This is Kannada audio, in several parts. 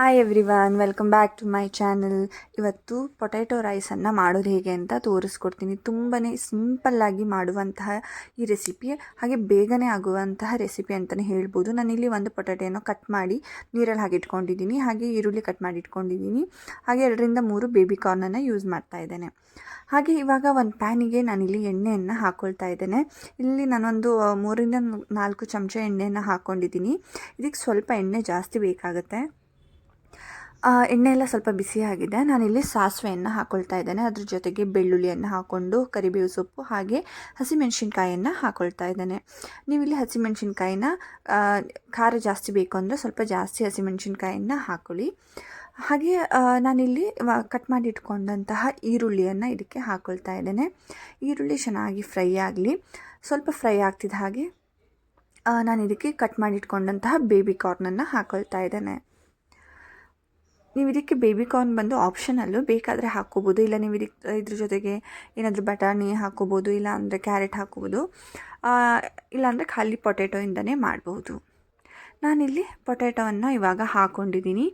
Hi everyone, welcome back to my channel. ಇವತ್ತು ಪೊಟ್ಯಾಟೊ ರೈಸನ್ನು ಮಾಡೋದು ಹೇಗೆ ಅಂತ ತೋರಿಸ್ಕೊಡ್ತೀನಿ. ತುಂಬಾ ಸಿಂಪಲ್ಲಾಗಿ ಮಾಡುವಂತಹ ಈ ರೆಸಿಪಿ, ಹಾಗೆ ಬೇಗನೆ ಆಗುವಂತಹ ರೆಸಿಪಿ ಅಂತಲೇ ಹೇಳ್ಬೋದು. ನಾನಿಲ್ಲಿ ಒಂದು ಪೊಟ್ಯಾಟೊಯನ್ನು ಕಟ್ ಮಾಡಿ ನೀರಲ್ಲಿ ಹಾಗೆ ಇಟ್ಕೊಂಡಿದ್ದೀನಿ. ಹಾಗೆ ಈರುಳ್ಳಿ ಕಟ್ ಮಾಡಿ ಇಟ್ಕೊಂಡಿದ್ದೀನಿ. ಹಾಗೆ 2-3 ಬೇಬಿ ಕಾರ್ನನ್ನು ಯೂಸ್ ಮಾಡ್ತಾ ಇದ್ದೇನೆ. ಹಾಗೆ ಇವಾಗ ಒಂದು ಪ್ಯಾನಿಗೆ ನಾನಿಲ್ಲಿ ಎಣ್ಣೆಯನ್ನು ಹಾಕ್ಕೊಳ್ತಾ ಇದ್ದೇನೆ. ಇಲ್ಲಿ ನಾನೊಂದು 3-4 ಚಮಚ ಎಣ್ಣೆಯನ್ನು ಹಾಕ್ಕೊಂಡಿದ್ದೀನಿ. ಇದಕ್ಕೆ ಸ್ವಲ್ಪ ಎಣ್ಣೆ ಜಾಸ್ತಿ ಬೇಕಾಗುತ್ತೆ. ಎಣ್ಣೆ ಎಲ್ಲ ಸ್ವಲ್ಪ ಬಿಸಿಯಾಗಿದೆ. ನಾನಿಲ್ಲಿ ಸಾಸಿವೆಯನ್ನು ಹಾಕ್ಕೊಳ್ತಾ ಇದ್ದೇನೆ. ಅದ್ರ ಜೊತೆಗೆ ಬೆಳ್ಳುಳ್ಳಿಯನ್ನು ಹಾಕ್ಕೊಂಡು ಕರಿಬೇವು ಸೊಪ್ಪು ಹಾಗೆ ಹಸಿಮೆಣ್ಸಿನ್ಕಾಯನ್ನು ಹಾಕ್ಕೊಳ್ತಾ ಇದ್ದೇನೆ. ನೀವಿಲ್ಲಿ ಹಸಿಮೆಣ್ಸಿನ್ಕಾಯಿನ ಖಾರ ಜಾಸ್ತಿ ಬೇಕು ಅಂದರೆ ಸ್ವಲ್ಪ ಜಾಸ್ತಿ ಹಸಿಮೆಣ್ಸಿನ್ಕಾಯನ್ನು ಹಾಕ್ಕೊಳ್ಳಿ. ಹಾಗೆ ನಾನಿಲ್ಲಿ ಕಟ್ ಮಾಡಿ ಇಟ್ಕೊಂಡಂತಹ ಈರುಳ್ಳಿಯನ್ನು ಇದಕ್ಕೆ ಹಾಕ್ಕೊಳ್ತಾ ಇದ್ದೇನೆ. ಈರುಳ್ಳಿ ಚೆನ್ನಾಗಿ ಫ್ರೈ ಆಗಲಿ. ಸ್ವಲ್ಪ ಫ್ರೈ ಆಗ್ತಿದ್ದ ಹಾಗೆ ನಾನು ಇದಕ್ಕೆ ಕಟ್ ಮಾಡಿ ಇಟ್ಕೊಂಡಂತಹ ಬೇಬಿ ಕಾರ್ನನ್ನು ಹಾಕ್ಕೊಳ್ತಾ ಇದ್ದೇನೆ. ನೀವು ಇದಕ್ಕೆ ಬೇಬಿ ಕಾರ್ನ್ ಬಂದು ಆಪ್ಷನಲ್ಲು, ಬೇಕಾದರೆ ಹಾಕ್ಕೋಬೋದು. ಇಲ್ಲ ನೀವು ಇದ್ರ ಜೊತೆಗೆ ಏನಾದರೂ ಬಟಾಣಿ ಹಾಕ್ಕೋಬೋದು, ಇಲ್ಲ ಅಂದರೆ ಕ್ಯಾರೆಟ್ ಹಾಕ್ಕೋಬೋದು, ಇಲ್ಲಾಂದರೆ ಖಾಲಿ ಪೊಟ್ಯಾಟೊಯಿಂದನೇ ಮಾಡ್ಬೋದು. ನಾನಿಲ್ಲಿ ಪೊಟ್ಯಾಟೊವನ್ನು ಇವಾಗ ಹಾಕ್ಕೊಂಡಿದ್ದೀನಿ.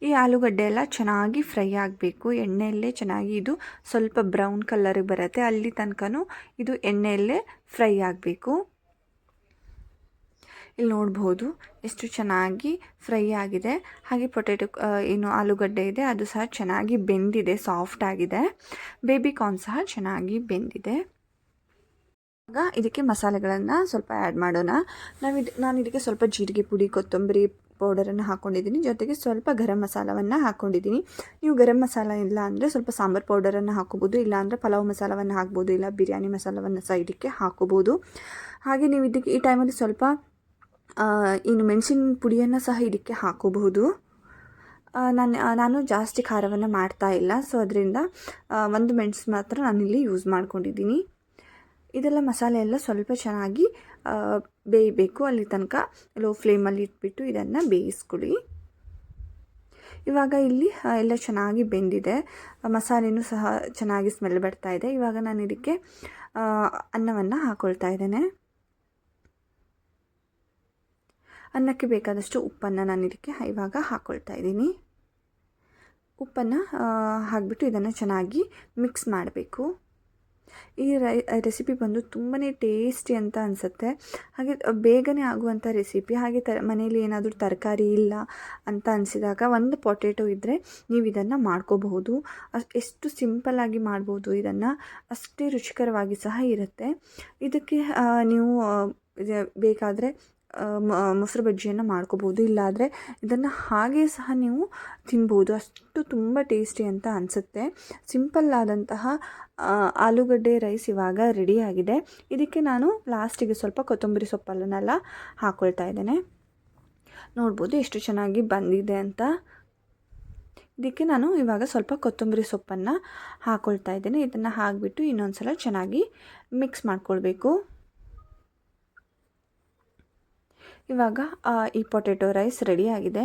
ಈ ಆಲೂಗಡ್ಡೆ ಎಲ್ಲ ಚೆನ್ನಾಗಿ ಫ್ರೈ ಆಗಬೇಕು. ಎಣ್ಣೆಯಲ್ಲೇ ಚೆನ್ನಾಗಿ ಇದು ಸ್ವಲ್ಪ ಬ್ರೌನ್ ಕಲರಿಗೆ ಬರುತ್ತೆ, ಅಲ್ಲಿ ತನಕನೂ ಇದು ಎಣ್ಣೆಯಲ್ಲೇ ಫ್ರೈ ಆಗಬೇಕು. ಇಲ್ಲಿ ನೋಡ್ಬೋದು ಎಷ್ಟು ಚೆನ್ನಾಗಿ ಫ್ರೈ ಆಗಿದೆ. ಹಾಗೆ ಪೊಟ್ಯಾಟೊ ಏನು ಆಲೂಗಡ್ಡೆ ಇದೆ ಅದು ಸಹ ಚೆನ್ನಾಗಿ ಬೆಂದಿದೆ, ಸಾಫ್ಟ್ ಆಗಿದೆ. ಬೇಬಿ ಕಾರ್ನ್ ಸಹ ಚೆನ್ನಾಗಿ ಬೆಂದಿದೆ. ಆಗ ಇದಕ್ಕೆ ಮಸಾಲೆಗಳನ್ನು ಸ್ವಲ್ಪ ಆ್ಯಡ್ ಮಾಡೋಣ. ನಾನು ಇದಕ್ಕೆ ಸ್ವಲ್ಪ ಜೀರಿಗೆ ಪುಡಿ, ಕೊತ್ತಂಬರಿ ಪೌಡರನ್ನು ಹಾಕ್ಕೊಂಡಿದ್ದೀನಿ. ಜೊತೆಗೆ ಸ್ವಲ್ಪ ಗರಂ ಮಸಾಲವನ್ನು ಹಾಕ್ಕೊಂಡಿದ್ದೀನಿ. ನೀವು ಗರಂ ಮಸಾಲ ಇಲ್ಲ ಅಂದರೆ ಸ್ವಲ್ಪ ಸಾಂಬಾರು ಪೌಡರನ್ನು ಹಾಕ್ಕೋಬೋದು, ಇಲ್ಲಾಂದರೆ ಪಲಾವ್ ಮಸಾಲವನ್ನು ಹಾಕ್ಬೋದು, ಇಲ್ಲ ಬಿರಿಯಾನಿ ಮಸಾಲವನ್ನು ಸಹ ಇದಕ್ಕೆ ಹಾಕ್ಕೋಬೋದು. ಹಾಗೆ ನೀವು ಇದಕ್ಕೆ ಈ ಟೈಮಲ್ಲಿ ಸ್ವಲ್ಪ ಇನ್ನು ಮೆಣಸಿನ ಪುಡಿಯನ್ನು ಸಹ ಇದಕ್ಕೆ ಹಾಕೋಬಹುದು. ನಾನು ಜಾಸ್ತಿ ಖಾರವನ್ನು ಮಾಡ್ತಾ ಇಲ್ಲ, ಸೊ ಅದರಿಂದ ಒಂದು ಮೆಣಸು ಮಾತ್ರ ನಾನಿಲ್ಲಿ ಯೂಸ್ ಮಾಡ್ಕೊಂಡಿದ್ದೀನಿ. ಇದೆಲ್ಲ ಮಸಾಲೆ ಎಲ್ಲ ಸ್ವಲ್ಪ ಚೆನ್ನಾಗಿ ಬೇಯಬೇಕು. ಅಲ್ಲಿ ತನಕ ಲೋ ಫ್ಲೇಮಲ್ಲಿ ಇಟ್ಬಿಟ್ಟು ಇದನ್ನು ಬೇಯಿಸ್ಕೊಳ್ಳಿ. ಇವಾಗ ಇಲ್ಲಿ ಎಲ್ಲ ಚೆನ್ನಾಗಿ ಬೆಂದಿದೆ, ಮಸಾಲೆನೂ ಸಹ ಚೆನ್ನಾಗಿ ಸ್ಮೆಲ್ ಬರ್ತಾ ಇದೆ. ಇವಾಗ ನಾನು ಇದಕ್ಕೆ ಅನ್ನವನ್ನು ಹಾಕ್ಕೊಳ್ತಾ ಇದ್ದೇನೆ. ಅನ್ನಕ್ಕೆ ಬೇಕಾದಷ್ಟು ಉಪ್ಪನ್ನು ನಾನು ಇದಕ್ಕೆ ಇವಾಗ ಹಾಕ್ಕೊಳ್ತಾ ಇದ್ದೀನಿ. ಉಪ್ಪನ್ನು ಹಾಕಿಬಿಟ್ಟು ಇದನ್ನು ಚೆನ್ನಾಗಿ ಮಿಕ್ಸ್ ಮಾಡಬೇಕು. ಈ ರೆಸಿಪಿ ಬಂದು ತುಂಬಾ ಟೇಸ್ಟಿ ಅಂತ ಅನಿಸುತ್ತೆ. ಹಾಗೆ ಬೇಗನೆ ಆಗುವಂಥ ರೆಸಿಪಿ. ಹಾಗೆ ಮನೇಲಿ ಏನಾದರೂ ತರಕಾರಿ ಇಲ್ಲ ಅಂತ ಅನಿಸಿದಾಗ ಒಂದು ಪೊಟ್ಯಾಟೊ ಇದ್ದರೆ ನೀವು ಇದನ್ನು ಮಾಡ್ಕೋಬಹುದು. ಎಷ್ಟು ಸಿಂಪಲ್ಲಾಗಿ ಮಾಡ್ಬೋದು ಇದನ್ನು, ಅಷ್ಟೇ ರುಚಿಕರವಾಗಿ ಸಹ ಇರುತ್ತೆ. ಇದಕ್ಕೆ ನೀವು ಬೇಕಾದರೆ ಮೊಸರು ಬಜ್ಜಿಯನ್ನು ಮಾಡ್ಕೋಬೋದು, ಇಲ್ಲಾದರೆ ಇದನ್ನು ಹಾಗೆ ಸಹ ನೀವು ತಿನ್ಬೋದು. ಅಷ್ಟು ತುಂಬ ಟೇಸ್ಟಿ ಅಂತ ಅನಿಸುತ್ತೆ. ಸಿಂಪಲ್ಲಾದಂತಹ ಆಲೂಗಡ್ಡೆ ರೈಸ್ ಇವಾಗ ರೆಡಿಯಾಗಿದೆ. ಇದಕ್ಕೆ ನಾನು ಲಾಸ್ಟಿಗೆ ಸ್ವಲ್ಪ ಕೊತ್ತಂಬರಿ ಸೊಪ್ಪನ್ನೆಲ್ಲ ಹಾಕ್ಕೊಳ್ತಾ ಇದ್ದೇನೆ. ನೋಡ್ಬೋದು ಎಷ್ಟು ಚೆನ್ನಾಗಿ ಬಂದಿದೆ ಅಂತ. ಇದಕ್ಕೆ ನಾನು ಇವಾಗ ಸ್ವಲ್ಪ ಕೊತ್ತಂಬರಿ ಸೊಪ್ಪನ್ನು ಹಾಕ್ಕೊಳ್ತಾ ಇದ್ದೇನೆ. ಇದನ್ನು ಹಾಕಿಬಿಟ್ಟು ಇನ್ನೊಂದು ಸಲ ಚೆನ್ನಾಗಿ ಮಿಕ್ಸ್ ಮಾಡ್ಕೊಳ್ಬೇಕು. ಇವಾಗ ಈ ಪೊಟ್ಯಾಟೊ ರೈಸ್ ರೆಡಿಯಾಗಿದೆ.